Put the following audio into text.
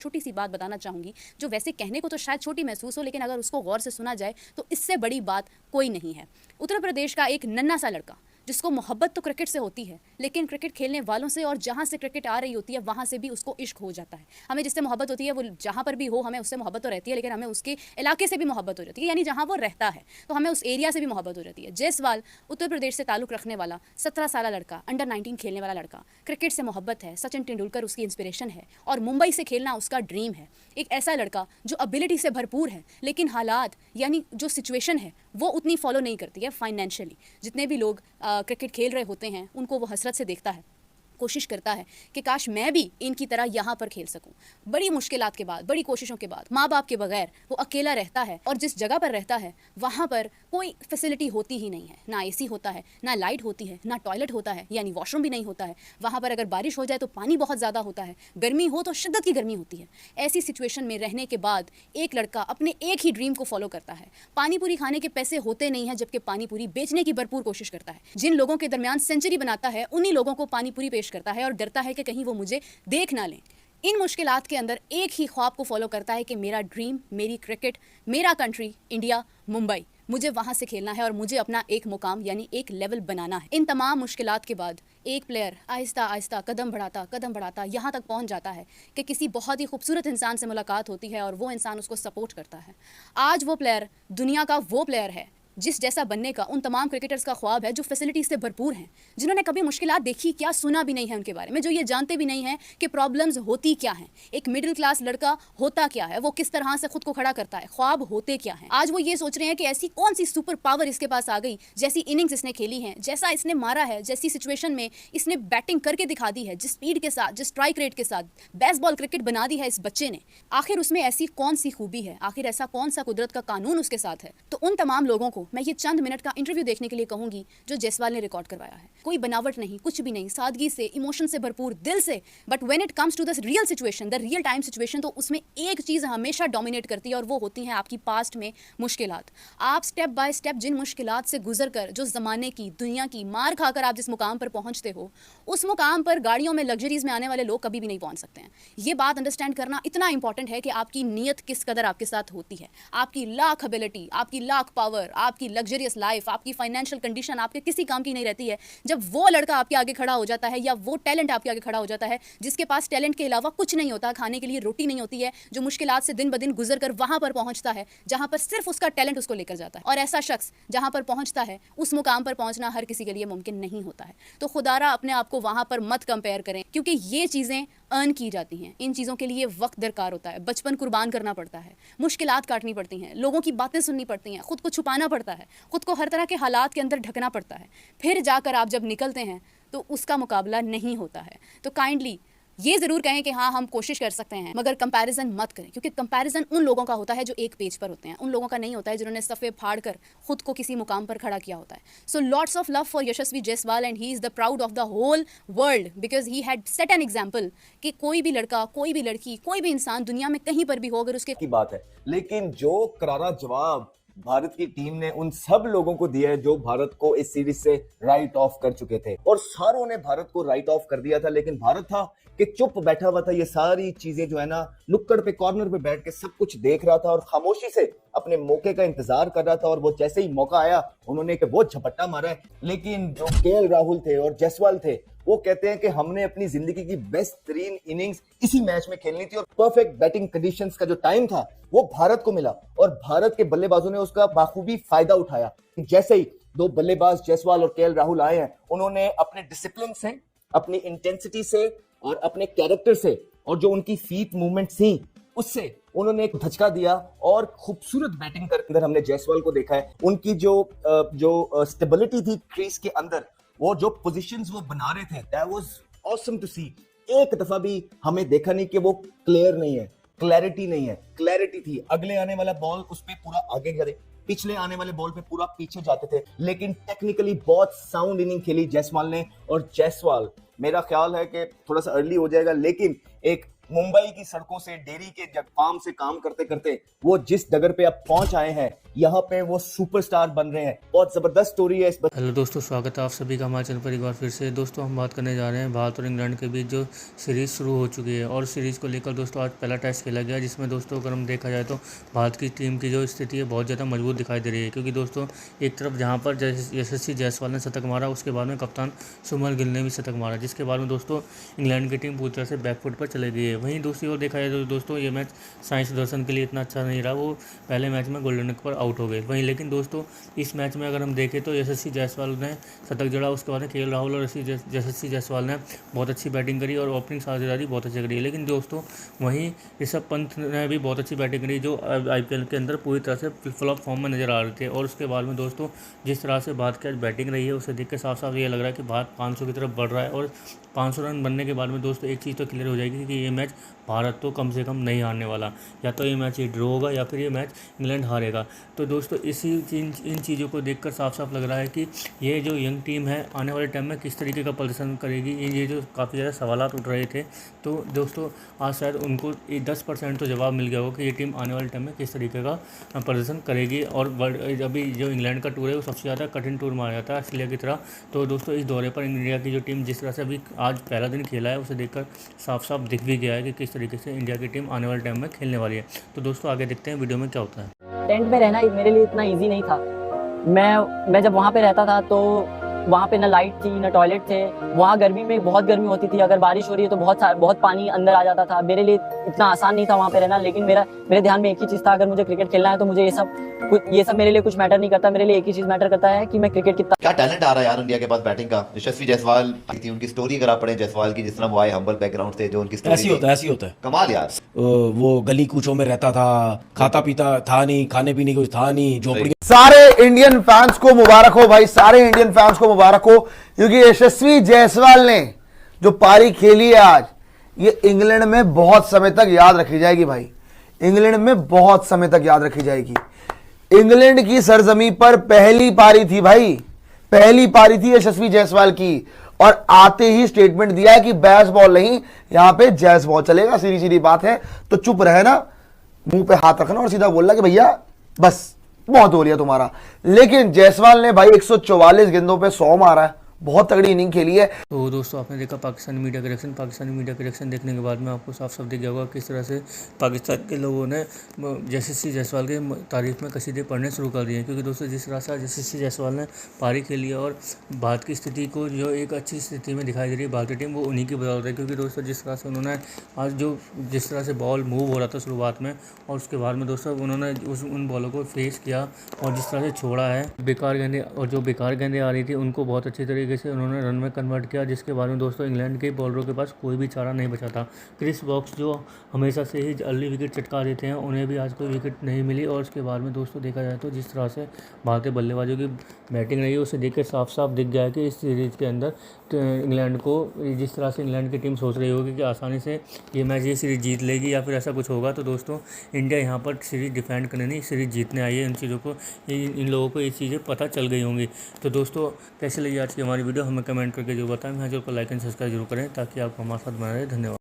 छोटी सी बात बताना चाहूंगी जो वैसे कहने को तो शायद छोटी महसूस हो, लेकिन अगर उसको गौर से सुना जाए तो इससे बड़ी बात कोई नहीं है। उत्तर प्रदेश का एक नन्हा सा लड़का जिसको मोहब्बत तो क्रिकेट से होती है, लेकिन क्रिकेट खेलने वालों से और जहाँ से क्रिकेट आ रही होती है वहाँ से भी उसको इश्क हो जाता है। हमें जिससे मोहब्बत होती है वो जहाँ पर भी हो, हमें उससे मोहब्बत तो रहती है, लेकिन हमें उसके इलाके से भी मोहब्बत हो जाती है, यानी जहाँ वो रहता है तो हमें उस एरिया से भी मोहब्बत हो जाती है। जायसवाल उत्तर प्रदेश से ताल्लुक रखने वाला 17 साल लड़का, अंडर 19 खेलने वाला लड़का, क्रिकेट से मोहब्बत है, सचिन तेंदुलकर उसकी इंस्पिरेशन है और मुंबई से खेलना उसका ड्रीम है। एक ऐसा लड़का जो एबिलिटी से भरपूर है, लेकिन हालात यानी जो सिचुएशन है वो उतनी फॉलो नहीं करती है फाइनेंशियली। जितने भी लोग क्रिकेट खेल रहे होते हैं उनको वो हसरत से देखता है, कोशिश करता है कि काश मैं भी इनकी तरह यहाँ पर खेल सकूं। बड़ी मुश्किलात के बाद, बड़ी कोशिशों के बाद, माँ बाप के बगैर वो अकेला रहता है और जिस जगह पर रहता है वहाँ पर कोई फैसिलिटी होती ही नहीं है। ना एसी होता है, ना लाइट होती है, ना टॉयलेट होता है, यानी वॉशरूम भी नहीं होता है। वहाँ पर अगर बारिश हो जाए तो पानी बहुत ज़्यादा होता है, गर्मी हो तो शिद्दत की गर्मी होती है। ऐसी सिचुएशन में रहने के बाद एक लड़का अपने एक ही ड्रीम को फॉलो करता है। पानी पूरी खाने के पैसे होते नहीं हैं, जबकि पानी पूरी बेचने की भरपूर कोशिश करता है। जिन लोगों के दरमियान सेंचुरी बनाता है उन्हीं लोगों को पानी पूरी पेश करता है और डरता है कि कहीं वो मुझे देख ना लें। इन मुश्किलात के अंदर एक ही ख्वाब को फॉलो करता है कि मेरा ड्रीम, मेरी क्रिकेट, मेरा कंट्री इंडिया, मुंबई, मुझे वहां से खेलना है और मुझे अपना एक मुकाम यानी एक लेवल बनाना है। इन तमाम मुश्किलात के बाद एक प्लेयर आहिस्ता आहिस्ता कदम बढ़ाता यहाँ तक पहुंच जाता है कि किसी बहुत ही खूबसूरत इंसान से मुलाकात होती है और वो इंसान उसको सपोर्ट करता है। आज वो प्लेयर दुनिया का वो प्लेयर है जिस जैसा बनने का उन तमाम क्रिकेटर्स का ख्वाब है जो फैसिलिटीज से भरपूर हैं, जिन्होंने कभी मुश्किलात देखी क्या, सुना भी नहीं है उनके बारे में, जो ये जानते भी नहीं हैं कि प्रॉब्लम्स होती क्या हैं, एक मिडिल क्लास लड़का होता क्या है, वो किस तरह से खुद को खड़ा करता है, ख्वाब होते क्या हैं। आज वो ये सोच रहे हैं कि ऐसी कौन सी सुपर पावर इसके पास आ गई, जैसी इनिंग्स इसने खेली हैं, जैसा इसने मारा है, जैसी सिचुएशन में इसने बैटिंग करके दिखा दी है, जिस स्पीड के साथ, जिस स्ट्राइक रेट के साथ बेसबॉल क्रिकेट बना दी है इस बच्चे ने। आखिर उसमें ऐसी कौन सी खूबी है, आखिर ऐसा कौन सा कुदरत का कानून उसके साथ है। तो उन तमाम लोगों को मैं ये चंद मिनट का इंटरव्यू देखने के लिए कहूंगी जो जायसवाल ने रिकॉर्ड करवाया है। कोई बनावट नहीं, कुछ भी नहीं, सादगी से, इमोशन से भरपूर, दिल से। But when it comes to the real situation, the real time situation, तो उसमें एक चीज हमेशा डोमिनेट करती है और वो होती है आपकी पास्ट में मुश्किलात। आप स्टेप बाय स्टेप जिन मुश्किलात से गुजर कर, जो जमाने की, दुनिया की मार खाकर आप जिस मुकाम पर पहुंचते हो, उस मुकाम पर गाड़ियों में, लग्जरीज में आने वाले लोग कभी भी नहीं पहुंच सकते हैं। ये बात अंडरस्टैंड करना इतना इंपॉर्टेंट है कि आपकी नीयत किस कदर आपके साथ होती है। आपकी लाख एबिलिटी, आपकी लाख पावर, आपकी लग्जरियस लाइफ, आपकी फाइनेंशियल कंडीशन आपके किसी काम की नहीं रहती है जब वो लड़का आपके आगे खड़ा हो जाता है या वो टैलेंट आपके आगे खड़ा हो जाता है जिसके पास टैलेंट के अलावा कुछ नहीं होता, खाने के लिए रोटी नहीं होती है, जो मुश्किलात से दिन ब दिन गुजर कर वहां पर पहुंचता है जहां पर सिर्फ उसका टैलेंट उसको लेकर जाता है। और ऐसा शख्स जहां पर पहुंचता है उस मुकाम पर पहुंचना हर किसी के लिए मुमकिन नहीं होता है। तो खुदारा अपने आप को वहां पर मत कंपेयर करें, क्योंकि ये चीजें अर्न की जाती हैं। इन चीज़ों के लिए वक्त दरकार होता है, बचपन कुर्बान करना पड़ता है, मुश्किलात काटनी पड़ती हैं, लोगों की बातें सुननी पड़ती हैं, खुद को छुपाना पड़ता है, खुद को हर तरह के हालात के अंदर ढकना पड़ता है। फिर जाकर आप जब निकलते हैं तो उसका मुकाबला नहीं होता है। तो काइंडली ये ज़रूर कहें कि हाँ हम कोशिश कर सकते हैं, मगर कंपैरिजन मत करें, क्योंकि कंपैरिजन उन लोगों का होता है जो एक पेज पर होते हैं, उन लोगों का नहीं होता है जिन्होंने सफ़े फाड़ कर खुद को किसी मुकाम पर खड़ा किया होता है। So lots of love for Yashasvi Jaiswal and he is the proud of the whole world because he had set an example कि कोई भी लड़का, कोई भी लड़की, कोई भी इंसान दुनिया में कहीं पर भी हो अगर उसके की बात है। लेकिन जो करारा जवाब भारत की टीम ने उन सब लोगों को दिया है जो भारत को इस सीरीज से राइट ऑफ कर चुके थे, और सारों ने भारत को राइट ऑफ कर दिया था, लेकिन भारत था कि चुप बैठा हुआ था। ये सारी चीजें जो है ना, नुक्कड़ पे, कॉर्नर पे बैठ के सब कुछ देख रहा था और खामोशी से अपने मौके का इंतजार कर रहा था। और वो जैसे ही मौका आया उन्होंने वो झपट्टा मारा है। लेकिन जो केएल राहुल थे और जायसवाल थे वो कहते हैं कि हमने अपनी जिंदगी की बेस्ट तरीन इनिंग्स इसी मैच में खेलनी थी और परफेक्ट बैटिंग कंडीशंस का जो टाइम था वो भारत को मिला और भारत के बल्लेबाजों ने उसका बाखूबी फायदा उठाया। जैसे ही दो बल्लेबाज जायसवाल और केएल राहुल आए हैं, उन्होंने अपने डिसिप्लिन से, अपनी इंटेंसिटी से और अपने कैरेक्टर से और जो उनकी फीट मूवमेंट थी उससे उन्होंने एक धचका दिया और खूबसूरत बैटिंग कर अंदर हमने जायसवाल को देखा है। उनकी जो स्टेबिलिटी थी क्रीज के अंदर, वो जो पोजीशंस वो बना रहे थे, दैट वाज ऑसम टू सी। एक दफा भी हमें देखा नहीं कि वो क्लियर नहीं है, क्लैरिटी नहीं है। क्लैरिटी थी, अगले आने वाला बॉल उस पे पूरा आगे गए, पिछले आने वाले बॉल पे पूरा पीछे जाते थे। लेकिन टेक्निकली बहुत साउंड इनिंग खेली जायसवाल ने। और जायसवाल, मेरा ख्याल है कि थोड़ा सा अर्ली हो जाएगा, लेकिन एक मुंबई की सड़कों से, डेयरी के फार्म से काम करते करते वो जिस डगर पे अब पहुंच आए हैं, यहाँ पे वो सुपरस्टार बन रहे हैं। बहुत जबरदस्त स्टोरी है इस हेलो दोस्तों, स्वागत है आप सभी का हमारे चैनल पर एक बार फिर से। दोस्तों हम बात करने जा रहे हैं भारत और इंग्लैंड के बीच जो सीरीज़ शुरू हो चुकी है, और सीरीज़ को लेकर दोस्तों आज पहला टेस्ट खेला गया, जिसमें दोस्तों अगर हम देखा जाए तो भारत की टीम की जो स्थिति है बहुत ज़्यादा मजबूत दिखाई दे रही है। क्योंकि दोस्तों एक तरफ जहाँ पर यशस्वी जायसवाल ने शतक मारा, उसके बाद में कप्तान सुमन गिल ने भी शतक मारा, जिसके बाद में दोस्तों इंग्लैंड की टीम पूरी तरह से बैकफुट पर चली गई है। वहीं दूसरी ओर देखा जाए तो दोस्तों ये मैच साई सुदर्शन के लिए इतना अच्छा नहीं रहा, वो पहले मैच में गोल्डन विकेट पर आउट हो गए। वहीं लेकिन दोस्तों इस मैच में अगर हम देखें तो यशस्वी जायसवाल ने शतक जड़ा, उसके बाद केएल राहुल और यशस्वी जायसवाल ने बहुत अच्छी बैटिंग करी और ओपनिंग साझेदारी बहुत अच्छी करी। लेकिन दोस्तों वहीं ऋषभ पंत ने भी बहुत अच्छी बैटिंग करी, जो आईपीएल के अंदर पूरी तरह से फ्लॉप फॉर्म में नजर आ रहे थे। और उसके बाद में दोस्तों जिस तरह से भारत की आज बैटिंग रही है, उसे देख के साफ साफ ये लग रहा है कि भारत 500 की तरफ बढ़ रहा है। और 500 रन बनने के बाद में दोस्तों एक चीज़ तो क्लियर हो जाएगी कि ये मैच भारत तो कम से कम नहीं हारने वाला, या तो ये मैच ये ड्रॉ होगा या फिर ये मैच इंग्लैंड हारेगा। तो दोस्तों इन चीज़ों को देखकर साफ साफ लग रहा है कि ये जो यंग टीम है आने वाले टाइम में किस तरीके का प्रदर्शन करेगी। ये जो काफ़ी ज़्यादा सवालात उठ रहे थे, तो दोस्तों आज शायद उनको 10% तो जवाब मिल गया होगा कि ये टीम आने वाले टाइम में किस तरीके का प्रदर्शन करेगी। और अभी जो इंग्लैंड का टूर है वो सबसे ज़्यादा कठिन टूर माना जाता है ऑस्ट्रेलिया की तरह। तो दोस्तों इस दौरे पर इंडिया की जो टीम जिस तरह से अभी आज पहला दिन खेला है, उसे देखकर साफ साफ दिख भी गया है कि किस तरीके से इंडिया की टीम आने वाले टाइम में खेलने वाली है। तो दोस्तों आगे देखते हैं वीडियो में क्या होता है। टेंट में रहना मेरे लिए इतना इजी नहीं था। मैं जब वहाँ पे रहता था तो वहाँ पे ना लाइट थी ना टॉयलेट थे। वहाँ गर्मी में बहुत गर्मी होती थी, अगर बारिश हो रही है तो बहुत पानी अंदर आ जाता था। मेरे लिए इतना आसान नहीं था वहाँ पे रहना। लेकिन मेरे ध्यान में एक ही चीज़ था, अगर मुझे क्रिकेट खेलना है तो मुझे ये सब मेरे लिए कुछ मैटर नहीं करता। मेरे लिए एक ही चीज़ मैटर करता है कि मैं क्रिकेट कितना। क्या टैलेंट आ रहा है यार इंडिया के पास बैटिंग का। यशस्वी जायसवाल थी, उनकी स्टोरी अगर आप पढ़ें जायसवाल की, जिस तरह वो आए हम्बल बैकग्राउंड से, जो उनकी स्टोरी ऐसी होता है कमाल यार। वो गली कूचों में रहता था, खाता पीता था नहीं, खाने पीने कुछ था नहीं, झोपड़ी। सारे इंडियन फैंस को मुबारक हो भाई, सारे इंडियन फैंस को मुबारक हो, क्योंकि यशस्वी जायसवाल ने जो पारी खेली है आज, ये इंग्लैंड में बहुत समय तक याद रखी जाएगी भाई। इंग्लैंड में बहुत समय तक याद रखी जाएगी। इंग्लैंड की सरजमी पर पहली पारी थी भाई, पहली पारी थी यशस्वी जायसवाल की, और आते ही स्टेटमेंट दिया है कि बैस बॉल नहीं, यहां पे जैस बॉल चलेगा। सीधी सीधी बात है, तो चुप रहना, मुंह पे हाथ रखना और सीधा बोलना कि भैया बस बहुत हो लिया तुम्हारा। लेकिन जायसवाल ने भाई 144 गेंदों पे 100 मारा है, बहुत तगड़ी इनिंग खेली है। तो दोस्तों आपने देखा पाकिस्तानी मीडिया के रिएक्शन देखने के बाद में आपको साफ साफ दिख गया होगा किस तरह से पाकिस्तान के लोगों ने यशस्वी जायसवाल के तारीफ में कसीदे पढ़ने शुरू कर दिए हैं। क्योंकि दोस्तों जिस तरह से यशस्वी जायसवाल ने पारी खेली है और भारत की स्थिति को जो एक अच्छी स्थिति में दिखाई दे रही है भारतीय टीम, वो उन्हीं की बदौलत है। क्योंकि दोस्तों जिस तरह से उन्होंने आज जिस तरह से बॉल मूव हो रहा था शुरुआत में, और उसके बाद में दोस्तों उन्होंने उन बॉलों को फेस किया और जिस तरह से छोड़ा है बेकार गेंदें, और जो बेकार गेंदें आ रही थी उनको बहुत अच्छी तरीके से उन्होंने रन में कन्वर्ट किया, जिसके बाद में दोस्तों इंग्लैंड के बॉलरों के पास कोई भी चारा नहीं बचा था। क्रिस वॉक्स जो हमेशा से ही अर्ली विकेट चटका देते हैं, उन्हें भी आज कोई विकेट नहीं मिली। और उसके बाद में दोस्तों देखा जाए तो जिस तरह से भारतीय बल्लेबाजों की बैटिंग रही है, उसे देख के साफ साफ दिख गया है कि इस सीरीज़ के अंदर इंग्लैंड को, जिस तरह से इंग्लैंड की टीम सोच रही होगी कि आसानी से ये सीरीज़ जीत लेगी या फिर ऐसा कुछ होगा, तो दोस्तों इंडिया यहाँ पर सीरीज़ डिफेंड करने नहीं, सीरीज़ जीतने आई है। इन चीज़ों को इन लोगों को ये चीज़ें पता चल गई होंगी। तो दोस्तों कैसे लगी आज की हमारी वीडियो, हमें कमेंट करके जो बताएं। चैनल को लाइक एंड सब्सक्राइब जरूर करें ताकि आप हमारे साथ बने रहें। धन्यवाद।